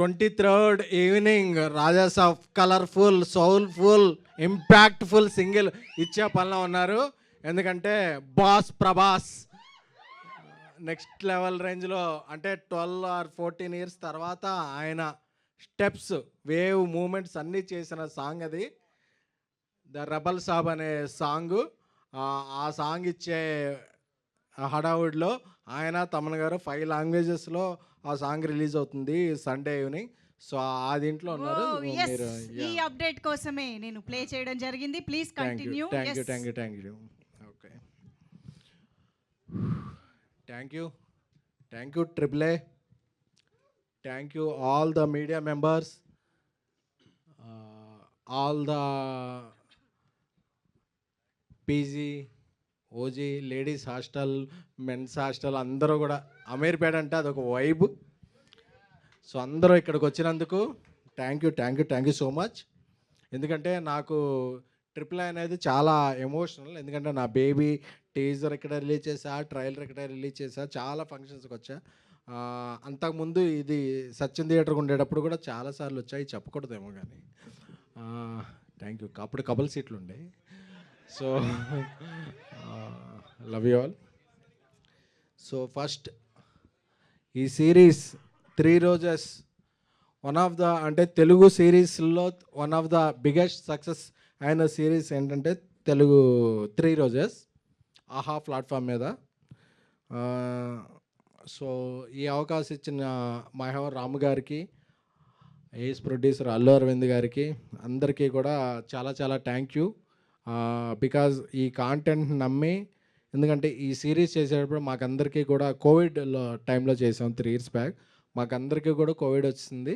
23rd evening Rajas of colourful soulful impactful single ఇచ్చే పనిలో ఉన్నారు. ఎందుకంటే బాస్ ప్రభాస్ నెక్స్ట్ లెవెల్ రేంజ్లో, అంటే 12 or 14 years తర్వాత ఆయన స్టెప్స్ వేవ్ మూమెంట్స్ అన్నీ చేసిన సాంగ్ అది. ద రెబల్ సాబ్ అనే సాంగు. ఆ సాంగ్ ఇచ్చే హడావుడిలో ఆయన తమన్ గారు 5 లాంగ్వేజెస్లో ఆ సాంగ్ రిలీజ్ అవుతుంది సండే ఈవినింగ్. సో ఆ దీంట్లో ఉన్నారు మీరు. ఈ అప్డేట్ కోసమే నేను ప్లే చేయడం జరిగింది. Please continue. Thank you. Okay, thank you triple A, thank you all the media members, all the PG, OG, ladies hostel, mens hostel అందరూ కూడా. అమీర్పేట అంటే అదొక వైబ్. సో అందరూ ఇక్కడికి వచ్చినందుకు థ్యాంక్ యూ సో మచ్. ఎందుకంటే నాకు ట్రిపుల్ అనేది చాలా ఎమోషనల్. ఎందుకంటే నా బేబీ టీజర్ ఇక్కడ రిలీజ్ చేశా, ట్రైలర్ ఇక్కడ రిలీజ్ చేశా, చాలా ఫంక్షన్స్కి వచ్చా. అంతకుముందు ఇది సచిన్ థియేటర్కి ఉండేటప్పుడు కూడా చాలాసార్లు వచ్చాయి, చెప్పకూడదేమో కానీ. Thank you. అప్పుడు కబుల్ సీట్లు ఉండే. So love you all. So first ఈ series 3 roses one of the, అంటే తెలుగు సిరీస్లో one of the biggest success అయిన సిరీస్ ఏంటంటే తెలుగు 3 రోజెస్ ఆహా ప్లాట్ఫామ్ మీద. సో ఈ అవకాశం ఇచ్చిన మహేవర్ రాము గారికి, ఏఎస్ ప్రొడ్యూసర్ అల్లు అరవింద్ గారికి, అందరికీ కూడా చాలా చాలా థ్యాంక్ యూ. బికాజ్ ఈ కాంటెంట్ నమ్మి, ఎందుకంటే ఈ సిరీస్ చేసేటప్పుడు మాకందరికీ కూడా కోవిడ్లో టైంలో చేసాం 3 years బ్యాక్. మాకందరికీ కూడా కోవిడ్ వచ్చింది.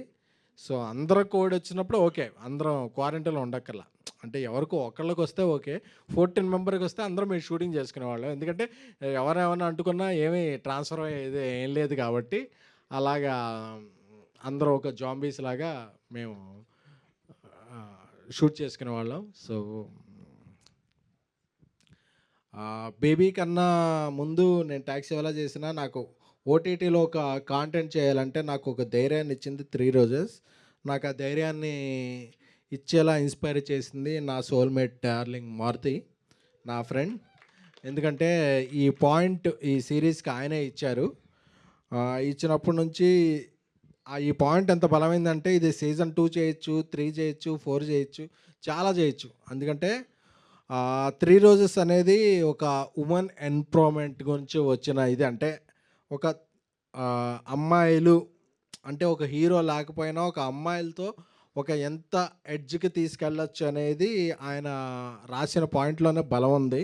సో అందరూ కోవిడ్ వచ్చినప్పుడు ఓకే, అందరం క్వారంటైన్లో ఉండక్కర్లా. అంటే ఎవరికో ఒకళ్ళకి వస్తే ఓకే, 14 మెంబర్కి వస్తే అందరం మేము షూటింగ్ చేసుకునేవాళ్ళం. ఎందుకంటే ఎవరేమన్నా అంటుకున్నా ఏమీ ట్రాన్స్ఫర్ అయ్యేది ఏం లేదు కాబట్టి అలాగా అందరూ ఒక జాంబీస్ లాగా మేము షూట్ చేసుకునేవాళ్ళం. సో బేబీ కన్నా ముందు నేను ట్యాక్సీ ఎలా చేసినా నాకు ఓటీటీలో ఒక కాంటెంట్ చేయాలంటే నాకు ఒక ధైర్యాన్ని ఇచ్చింది 3 రోజెస్. నాకు ఆ ధైర్యాన్ని ఇచ్చేలా ఇన్స్పైర్ చేసింది నా సోల్మేట్ డార్లింగ్ మారుతి, నా ఫ్రెండ్. ఎందుకంటే ఈ పాయింట్ ఈ సిరీస్కి ఆయనే ఇచ్చారు. ఇచ్చినప్పటి నుంచి ఈ పాయింట్ ఎంత బలమైందంటే ఇది సీజన్ 2 చేయొచ్చు, 3 చేయొచ్చు, 4 చేయొచ్చు, చాలా చేయొచ్చు. ఎందుకంటే 3 రోజెస్ అనేది ఒక ఉమెన్ ఎంపవర్మెంట్ గురించి వచ్చిన ఇది. అంటే ఒక అమ్మాయిలు అంటే ఒక హీరో లేకపోయినా ఒక అమ్మాయిలతో ఒక ఎంత ఎడ్జ్కి తీసుకెళ్ళచ్చు అనేది ఆయన రాసిన పాయింట్లోనే బలం ఉంది.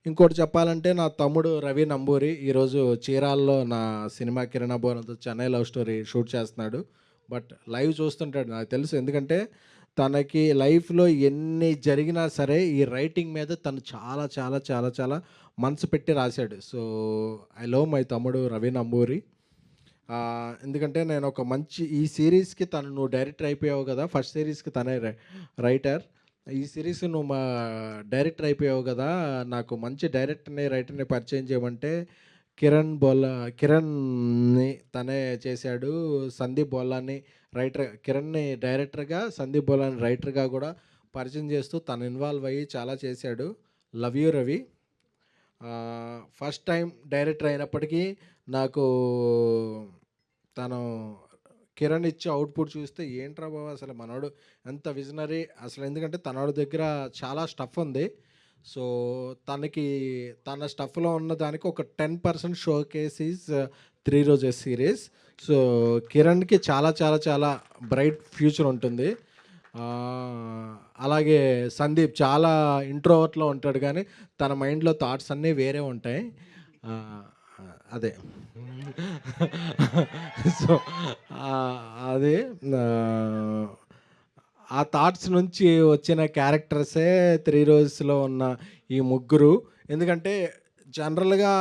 ఇంకోటి చెప్పాలంటే నా తమ్ముడు రవి నంబూరి ఈరోజు చీరాల్లో నా సినిమా కిరణ్ బోనతో చెన్నై లవ్ స్టోరీ షూట్ చేస్తున్నాడు. బట్ లైవ్ చూస్తుంటాడు, నాకు తెలుసు. ఎందుకంటే తనకి లైఫ్లో ఎన్ని జరిగినా సరే ఈ రైటింగ్ మీద తను చాలా చాలా చాలా చాలా మనసు పెట్టి రాశాడు. సో ఐ లవ్ మై తమ్ముడు రవి నంబూరి. ఎందుకంటే నేను ఒక మంచి ఈ సిరీస్కి నువ్వు డైరెక్టర్ అయిపోయావు కదా, ఫస్ట్ సిరీస్కి తనే రైటర్, ఈ సిరీస్కి నువ్వు మా డైరెక్టర్ అయిపోయావు కదా, నాకు మంచి డైరెక్టర్ని రైటర్ని పరిచయం చేయమంటే కిరణ్ని తనే చేశాడు. సందీప్ బోల్లాని కిరణ్ని డైరెక్టర్గా, సందీప్ బోల్లాని రైటర్గా కూడా పరిచయం చేస్తూ తను ఇన్వాల్వ్ అయ్యి చాలా చేశాడు. Love you Ravi. First time director అయినప్పటికీ నాకు తను కిరణ్ ఇచ్చే అవుట్పుట్ చూస్తే ఏంట్రా బాబు అసలు మనోడు ఎంత విజనరీ అసలు. ఎందుకంటే తనోడి దగ్గర చాలా స్టఫ్ ఉంది. సో తన స్టఫ్లో ఉన్న దానికి ఒక 10% showcase is 3 roses series. So కిరణ్కి చాలా చాలా చాలా బ్రైట్ ఫ్యూచర్ ఉంటుంది. అలాగే సందీప్ చాలా ఇంట్రోవర్ట్లో ఉంటాడు, కానీ తన మైండ్లో థాట్స్ అన్నీ వేరే ఉంటాయి. అదే సో అది ఆ థాట్స్ నుంచి వచ్చిన క్యారెక్టర్సే 3 రోజెస్లో ఉన్న ఈ ముగ్గురు. ఎందుకంటే జనరల్గా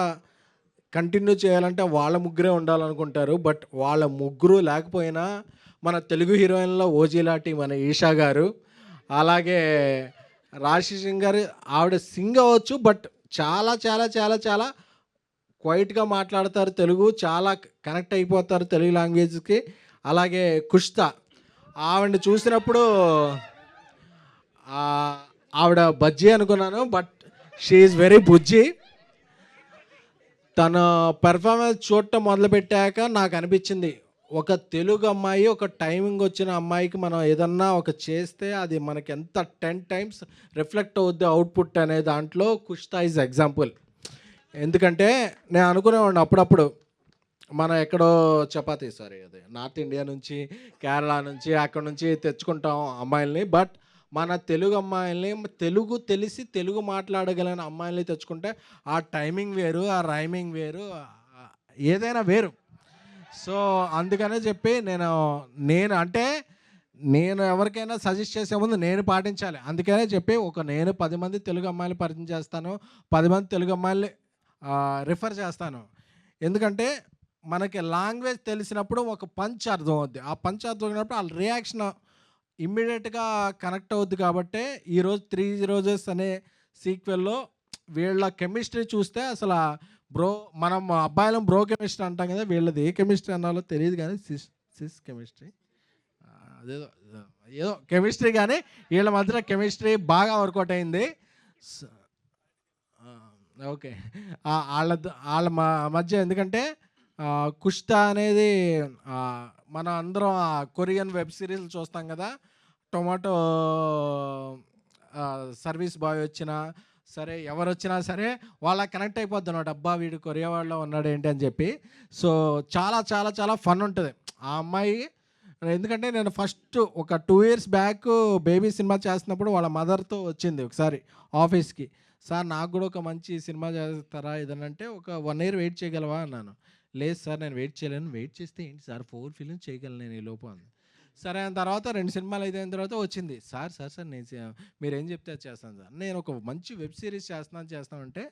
కంటిన్యూ చేయాలంటే వాళ్ళ ముగ్గురే ఉండాలనుకుంటారు. బట్ వాళ్ళ ముగ్గురు లేకపోయినా మన తెలుగు హీరోయిన్లో ఓజీ లాంటి మన ఈషా గారు, అలాగే రాశి సింగ్ గారు, ఆవిడ సింగ్ అవ్వచ్చు బట్ చాలా చాలా చాలా చాలా క్వైట్గా మాట్లాడతారు తెలుగు, చాలా కనెక్ట్ అయిపోతారు తెలుగు లాంగ్వేజ్కి. అలాగే కుష్త, ఆవిడని చూసినప్పుడు ఆవిడ బజ్జీ అనుకున్నాను, బట్ షీ ఈజ్ వెరీ బుజ్జి. తన పెర్ఫార్మెన్స్ చూడటం మొదలుపెట్టాక నాకు అనిపించింది, ఒక తెలుగు అమ్మాయి, ఒక టైమింగ్ వచ్చిన అమ్మాయికి మనం ఏదన్నా ఒక చేస్తే అది మనకి ఎంత 10 టైమ్స్ రిఫ్లెక్ట్ అవుద్ది అవుట్పుట్ అనే దాంట్లో కుష్తా ఈజ్ ఎగ్జాంపుల్. ఎందుకంటే నేను అనుకునేవాడిని అప్పుడప్పుడు, మనం ఎక్కడో చపాతీ సారీ అదే నార్త్ ఇండియా నుంచి, కేరళ నుంచి, అక్కడ నుంచి తెచ్చుకుంటాం అమ్మాయిల్ని, బట్ మన తెలుగు అమ్మాయిల్ని, తెలుగు తెలిసి తెలుగు మాట్లాడగలిగిన అమ్మాయిల్ని తెచ్చుకుంటే ఆ టైమింగ్ వేరు, ఆ రైమింగ్ వేరు, ఏదైనా వేరు. సో అందుకనే చెప్పి నేను అంటే నేను ఎవరికైనా సజెస్ట్ చేసే ముందు నేను పాటించాలి. అందుకనే చెప్పి నేను 10 మంది తెలుగు అమ్మాయిలు పరిచయం చేస్తాను, 10 మంది తెలుగు అమ్మాయిల్ని రిఫర్ చేస్తాను. ఎందుకంటే మనకి లాంగ్వేజ్ తెలిసినప్పుడు ఒక పంచ్ అర్థం అవుద్ది. ఆ పంచ్ అర్థం అయినప్పుడు వాళ్ళ రియాక్షన్ ఇమ్మీడియట్గా కనెక్ట్ అవుద్ది. కాబట్టి ఈరోజు 3 రోజెస్ అనే సీక్వెల్లో వీళ్ళ కెమిస్ట్రీ చూస్తే అసలు మనం అబ్బాయిలం బ్రో కెమిస్ట్రీ అంటాం కదా, వీళ్ళది ఏ కెమిస్ట్రీ అన్నాలో తెలియదు కానీ సిస్ కెమిస్ట్రీ, అదేదో ఏదో కెమిస్ట్రీ, కానీ వీళ్ళ మధ్య కెమిస్ట్రీ బాగా వర్కౌట్ అయింది. ఓకే, వాళ్ళ మధ్య ఎందుకంటే కుష్తా అనేది మనం అందరం కొరియన్ వెబ్ సిరీస్ చూస్తాం కదా, టొమాటో సర్వీస్ బాయ్ వచ్చినా సరే, ఎవరు వచ్చినా సరే వాళ్ళ కనెక్ట్ అయిపోద్ది అన్నమాట, అబ్బా వీడు కొరియా వాళ్ళలో ఉన్నాడు ఏంటి అని చెప్పి. సో చాలా చాలా చాలా ఫన్ ఉంటుంది ఆ అమ్మాయి. ఎందుకంటే నేను ఫస్ట్ ఒక 2 years బ్యాక్ బేబీ సినిమా చేస్తున్నప్పుడు వాళ్ళ మదర్తో వచ్చింది ఒకసారి ఆఫీస్కి, సార్ నాకు కూడా ఒక మంచి సినిమా చేస్తారా ఏదనంటే, ఒక 1 year వెయిట్ చేయగలవా అన్నాను. లేదు సార్ నేను వెయిట్ చేయలేను. వెయిట్ చేస్తే ఏంటి సార్ 4 ఫిలిమ్స్ చేయగలను నేను ఈ లోపు అంది. సరే అయిన తర్వాత 2 సినిమాలు అయిన తర్వాత వచ్చింది, సార్ సార్ సార్ నేను మీరేం చెప్తే అది చేస్తాను సార్, నేను ఒక మంచి వెబ్ సిరీస్ చేస్తానంటే,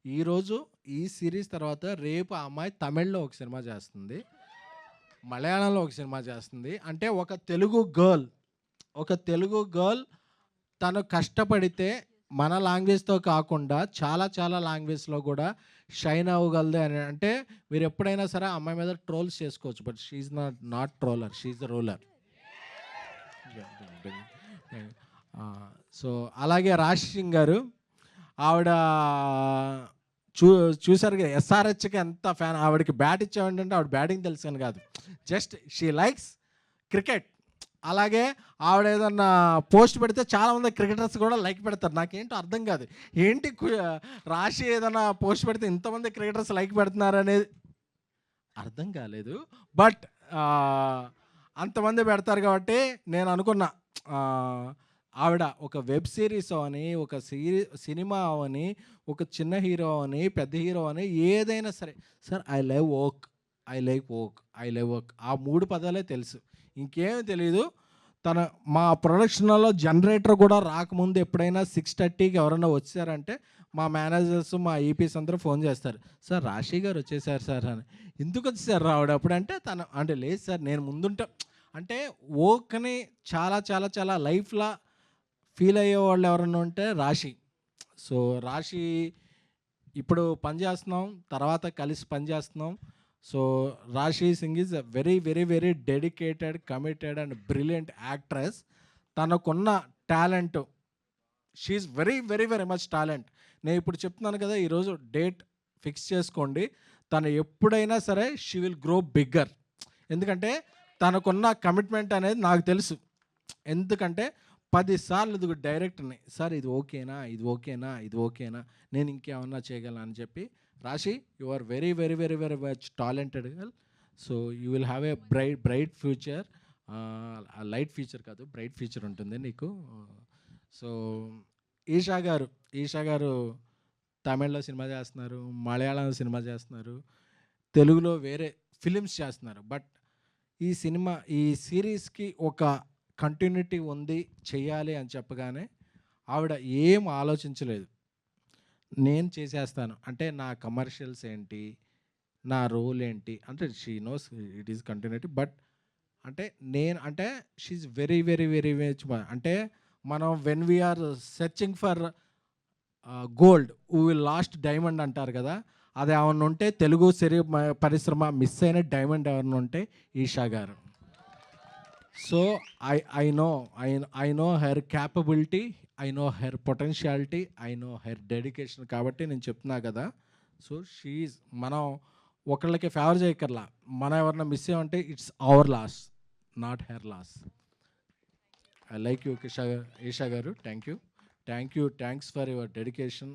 ఈరోజు ఈ సిరీస్ తర్వాత రేపు ఆ అమ్మాయి తమిళ్లో ఒక సినిమా చేస్తుంది, మలయాళంలో ఒక సినిమా చేస్తుంది. అంటే ఒక తెలుగు గర్ల్ తను కష్టపడితే మన లాంగ్వేజ్తో కాకుండా చాలా చాలా లాంగ్వేజ్లో కూడా షైన్ అవ్వగలదు అని అంటే, మీరు ఎప్పుడైనా సరే ఆ అమ్మాయి మీద ట్రోల్స్ చేసుకోవచ్చు, but she's not troller, she's the ruler. So అలాగే రాశి సింగ్ గారు, ఆవిడ చూసారు కదా ఎస్ఆర్హెచ్కి ఎంత ఫ్యాన్. ఆవిడకి బ్యాట్ ఇచ్చామంటే ఆవిడ బ్యాటింగ్ తెలుసు కాదు, జస్ట్ షీ లైక్స్ క్రికెట్. అలాగే ఆవిడ ఏదన్నా పోస్ట్ పెడితే చాలామంది క్రికెటర్స్ కూడా లైక్ పెడతారు. నాకేంటో అర్థం కాదు, ఏంటి రాశి ఏదైనా పోస్ట్ పెడితే ఇంతమంది క్రికెటర్స్ లైక్ పెడుతున్నారు అనేది అర్థం కాలేదు, బట్ అంతమంది పెడతారు. కాబట్టి నేను అనుకున్నా, ఆవిడ ఒక వెబ్ సిరీస్ అవని, ఒక సినిమా అవని, ఒక చిన్న హీరో అని, పెద్ద హీరో అని, ఏదైనా సరే sir I love work, I like work, I love work, ఆ 3 పదాలే తెలుసు, ఇంకేమీ తెలియదు. మా ప్రొడక్షన్లో జనరేటర్ కూడా రాకముందు ఎప్పుడైనా 6:30కి ఎవరైనా వచ్చారంటే మా మేనేజర్స్, మా ఈపీస్ అందరూ ఫోన్ చేస్తారు, సార్ రాశి గారు వచ్చేసారు సార్ అని. ఎందుకు వచ్చేసారు రావడం అప్పుడంటే అంటే లేదు సార్ నేను ముందుంటా అంటే, వర్క్ని చాలా చాలా చాలా లైఫ్లా ఫీల్ అయ్యే వాళ్ళు ఎవరన్నా ఉంటే రాశి. సో రాశి ఇప్పుడు పనిచేస్తున్నాం, తర్వాత కలిసి పనిచేస్తున్నాం. So Rashi Singh is a very very very dedicated, committed and brilliant actress. తనకున్న talent, she's very very very much talent. నేను ఇప్పుడు చెప్తున్నాను కదా, ఈరోజు డేట్ ఫిక్స్ చేసుకోండి, తను ఎప్పుడైనా సరే షీ విల్ గ్రో బిగ్గర్. ఎందుకంటే తనకున్న కమిట్మెంట్ అనేది నాకు తెలుసు. ఎందుకంటే 10 సార్లు డైరెక్టర్ని, సార్ ఇది ఓకేనా, ఇది ఓకేనా, ఇది ఓకేనా, నేను ఇంకేమన్నా చేయగలను అని చెప్పి, Rashi you are very very very very much talented girl. So you will have a bright future. Light future కాదు, బ్రైట్ ఫ్యూచర్ ఉంటుంది నీకు. సో ఈషా గారు తమిళ్లో సినిమా చేస్తున్నారు, మలయాళంలో సినిమా చేస్తున్నారు, తెలుగులో వేరే ఫిలిమ్స్ చేస్తున్నారు. బట్ ఈ సిరీస్కి ఒక కంటిన్యూటీ ఉంది, చెయ్యాలి అని చెప్పగానే ఆవిడ ఏం ఆలోచించలేదు, నేను చేసేస్తాను అంటే నా కమర్షియల్స్ ఏంటి, నా రోల్ ఏంటి అంటే she knows it is continuity. But అంటే she's very very very much. అంటే మనం when we're searching for gold we will lost diamond అంటారు కదా, అది ఏమన్నా ఉంటే తెలుగు పరిశ్రమ మిస్ అయిన డైమండ్ ఎవరన్నా ఉంటే Esha garu. So I know I know her capability, I know her potentiality, I know her dedication కాబట్టి నేను చెప్తున్నా కదా. సో షీఈ్ మనం ఒకళ్ళకి ఫేవర్ చేయక్కర్లా, మనం ఎవరన్నా మిస్ అయ్యామంటే it's our loss, not her loss. I like you Esha గారు. Thanks for your dedication.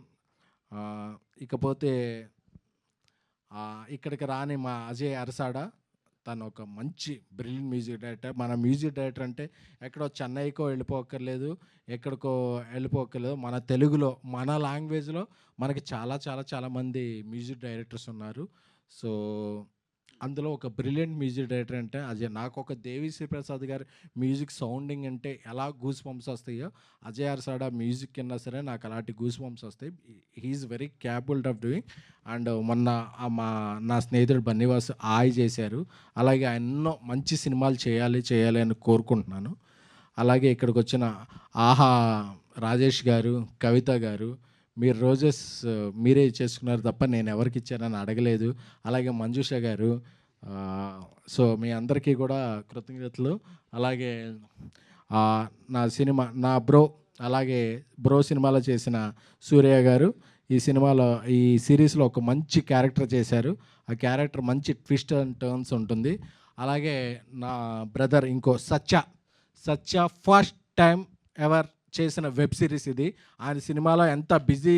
ఇకపోతే ఇక్కడికి రాని మా అజయ్ అరసాడ, తను ఒక మంచి బ్రిలియంట్ మ్యూజిక్ డైరెక్టర్. మన మ్యూజిక్ డైరెక్టర్ అంటే ఎక్కడో చెన్నైకో వెళ్ళిపోక్కర్లేదు, ఎక్కడికో వెళ్ళిపోక్కర్లేదు, మన తెలుగులో మన లాంగ్వేజ్లో మనకి చాలా చాలా చాలామంది మ్యూజిక్ డైరెక్టర్స్ ఉన్నారు. సో అందులో ఒక బ్రిలియంట్ మ్యూజిక్ డైరెక్టర్ అంటే అజయ్. నాకు ఒక దేవిశ్రీ ప్రసాద్ గారి మ్యూజిక్ సౌండింగ్ అంటే ఎలా గూస్ బంప్స్ వస్తాయో, అజయ్ అర్సాడ మ్యూజిక్ కిన్నా సరే నాకు అలాంటి గూస్ బంప్స్ వస్తాయి. He's very capable of doing. And మొన్న నా స్నేహితుడు బన్నీవాస్ ఆయి చేశారు. అలాగే ఆయన ఎన్నో మంచి సినిమాలు చేయాలి అని కోరుకుంటున్నాను. అలాగే ఇక్కడికి వచ్చిన ఆహా రాజేష్ గారు, కవిత గారు, మీరు రోజెస్ మీరే చేసుకున్నారు తప్ప నేను ఎవరికి ఇచ్చానని అడగలేదు. అలాగే మంజుష గారు, సో మీ అందరికీ కూడా కృతజ్ఞతలు. అలాగే నా బ్రో, అలాగే బ్రో సినిమాలో చేసిన సూర్య గారు ఈ సిరీస్లో ఒక మంచి క్యారెక్టర్ చేశారు. ఆ క్యారెక్టర్ మంచి ట్విస్ట్ అండ్ టర్న్స్ ఉంటుంది. అలాగే నా బ్రదర్ ఇంకో సత్య ఫస్ట్ టైం ఎవర్ చేసిన వెబ్ సిరీస్ ఇది. ఆయన సినిమాలో ఎంత బిజీ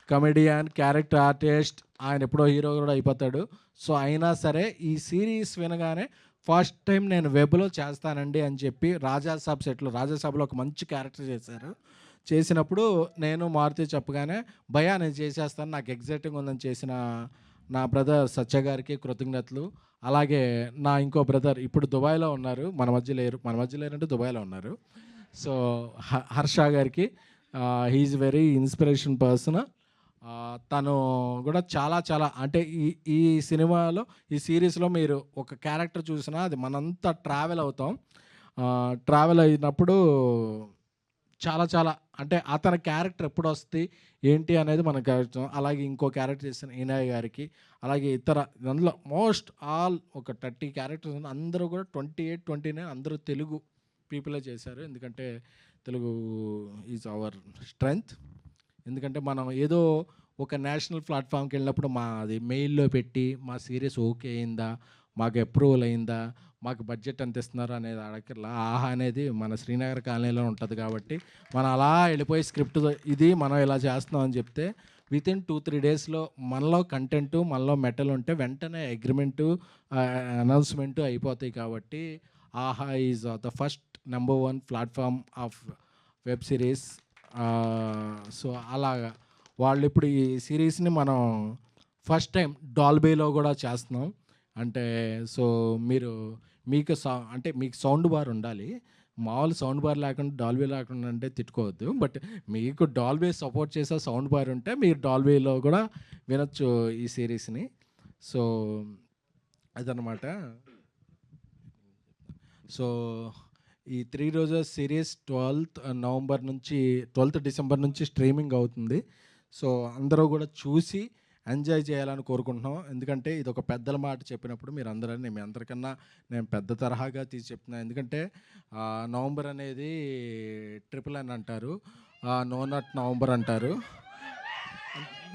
కమెడియన్, క్యారెక్టర్ ఆర్టిస్ట్, ఆయన ఎప్పుడో హీరో కూడా అయిపోతాడు. సో అయినా సరే ఈ సిరీస్ వినగానే ఫస్ట్ టైం నేను వెబ్లో చేస్తానండి అని చెప్పి రాజాసాబ్లో ఒక మంచి క్యారెక్టర్ చేసినప్పుడు నేను మారుతి చెప్పగానే భయా నేను చేసేస్తాను, నాకు ఎగ్జైటింగ్ ఉందని చేసిన నా బ్రదర్ సత్య గారికి కృతజ్ఞతలు. అలాగే నా ఇంకో బ్రదర్ ఇప్పుడు దుబాయ్లో ఉన్నారు, మన మధ్య లేరంటే దుబాయ్లో ఉన్నారు. సో హర్ష గారికి, హీఈస్ వెరీ ఇన్స్పిరేషన్ పర్సన్. తను కూడా చాలా అంటే ఈ సినిమాలో ఈ సిరీస్లో మీరు ఒక క్యారెక్టర్ చూసినా అది మనంతా ట్రావెల్ అవుతాం. ట్రావెల్ అయినప్పుడు చాలా అంటే అతని క్యారెక్టర్ ఎప్పుడు వస్తుంది ఏంటి అనేది మనకు అర్థం. అలాగే ఇంకో క్యారెక్టర్ చేసిన ఈనాయ్ గారికి, అలాగే అందులో మోస్ట్ ఆల్ ఒక 30 క్యారెక్టర్స్ ఉంది. అందరూ కూడా 28, 29 అందరూ తెలుగు పీపులే చేశారు. ఎందుకంటే తెలుగు ఈజ్ అవర్ స్ట్రెంగ్త్. ఎందుకంటే మనం ఏదో ఒక నేషనల్ ప్లాట్ఫామ్కి వెళ్ళినప్పుడు అది మెయిల్లో పెట్టి మా సిరీస్ ఓకే అయిందా, మాకు అప్రూవల్ అయిందా, మాకు బడ్జెట్ ఎంత ఇస్తున్నారు అనేది అడగట్లా. ఆహా అనేది మన శ్రీనగర్ కాలనీలో ఉంటుంది కాబట్టి మనం అలా వెళ్ళిపోయి స్క్రిప్ట్ ఇది మనం ఇలా చేస్తున్నాం అని చెప్తే వితిన్ 2-3 డేస్లో మనలో కంటెంట్, మనలో మెటల్ ఉంటే వెంటనే అగ్రిమెంటు, అనౌన్స్మెంటు అయిపోతాయి. కాబట్టి ఆహా is the first number 1 platform of web series. So అలాగా వాళ్ళు ఇప్పుడు ఈ సిరీస్ని మనం ఫస్ట్ టైం డాల్బీలో కూడా చేస్తున్నాం. అంటే సో మీకు సౌండ్ బార్ ఉండాలి, మామూలు సౌండ్ బార్ లేకుండా డాల్బీ లేకుండా అంటే తిట్టుకోవద్దు. బట్ మీకు డాల్బీ సపోర్ట్ చేసే సౌండ్ బార్ ఉంటే మీరు డాల్బీలో కూడా వినొచ్చు ఈ సిరీస్ని. సో అదనమాట. సో ఈ 3 రోజెస్ సిరీస్ 12th డిసెంబర్ నుంచి స్ట్రీమింగ్ అవుతుంది. సో అందరూ కూడా చూసి ఎంజాయ్ చేయాలని కోరుకుంటున్నాం. ఎందుకంటే ఇది ఒక పెద్దల మాట చెప్పినప్పుడు మీ అందరికన్నా నేను పెద్ద తరహాగా తీసి చెప్తున్నాను. ఎందుకంటే నవంబర్ అనేది NNN అంటారు, నో నట్ నవంబర్ అంటారు.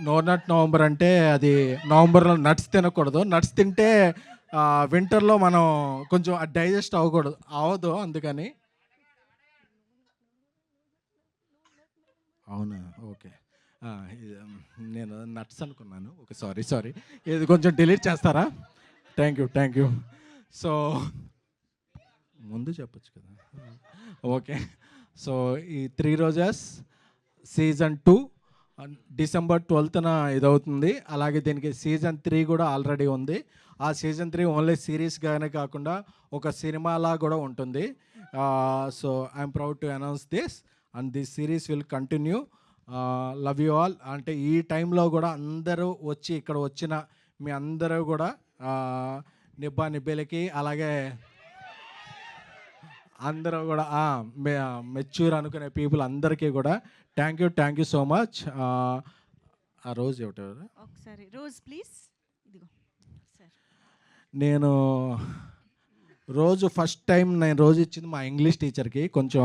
నో నట్ నవంబర్ అంటే అది నవంబర్లో నట్స్ తినకూడదు. నట్స్ తింటే వింటర్లో మనం కొంచెం డైజెస్ట్ అవ్వదు. అందుకని అవునా, ఓకే. నేను నట్స్ అనుకున్నాను. Okay, sorry. ఇది కొంచెం డిలీట్ చేస్తారా? Thank you. సో ముందు చెప్పచ్చు కదా. ఓకే. సో ఈ 3 రోజెస్ సీజన్ 2 December 12th ఇదవుతుంది. అలాగే దీనికి సీజన్ 3 కూడా ఆల్రెడీ ఉంది. ఆ సీజన్ 3 ఓన్లీ సిరీస్గానే కాకుండా ఒక సినిమాలా కూడా ఉంటుంది. So I'm proud to announce this and this series will continue. Love you all. అంటే ఈ టైంలో కూడా అందరూ వచ్చి ఇక్కడ వచ్చిన మీ అందరూ కూడా నిబ్బేలకి, అలాగే అందరూ కూడా మెచ్యూర్ అనుకునే పీపుల్ అందరికీ కూడా థ్యాంక్ యూ సో మచ్. ఆ రోజు ఒకసారి రోజ్ ప్లీజ్. ఇదిగో సార్. నేను రోజు ఫస్ట్ టైం నేను రోజు ఇచ్చింది మా ఇంగ్లీష్ టీచర్కి. కొంచెం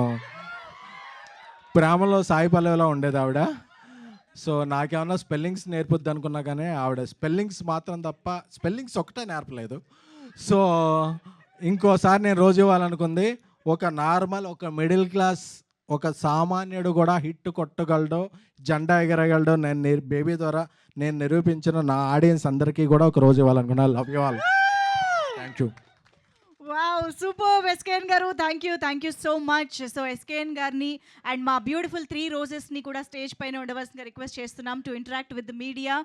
ప్రేమలో సాయి పల్లవిలా ఉండేది ఆవిడ. సో నాకేమన్నా స్పెల్లింగ్స్ నేర్పుద్ది అనుకున్నా కానీ ఆవిడ స్పెల్లింగ్స్ మాత్రం తప్ప స్పెల్లింగ్స్ ఒకటే నేర్పలేదు. సో ఇంకోసారి నేను రోజు ఇవ్వాలనుకుంది ఒక నార్మల్ ఒక మిడిల్ క్లాస్ ఒక సామాన్యుడు కూడా హిట్ కొట్టగలడు, జెండా ఎగరగలడు. నేను బేబీ ద్వారా నేను నిరూపించిన నా ఆడియన్స్ అందరికీ కూడా ఒక రోజు ఇవ్వాలనుకున్నా. Love you all. Thank you. Wow, super SKN గారు. Thank you so much. So SKN గారిని అండ్ మా బ్యూటిఫుల్ 3 రోజెస్ని కూడా స్టేజ్ పైన ఉండవలసిందిగా రిక్వెస్ట్ చేస్తున్నాం to interact with the media.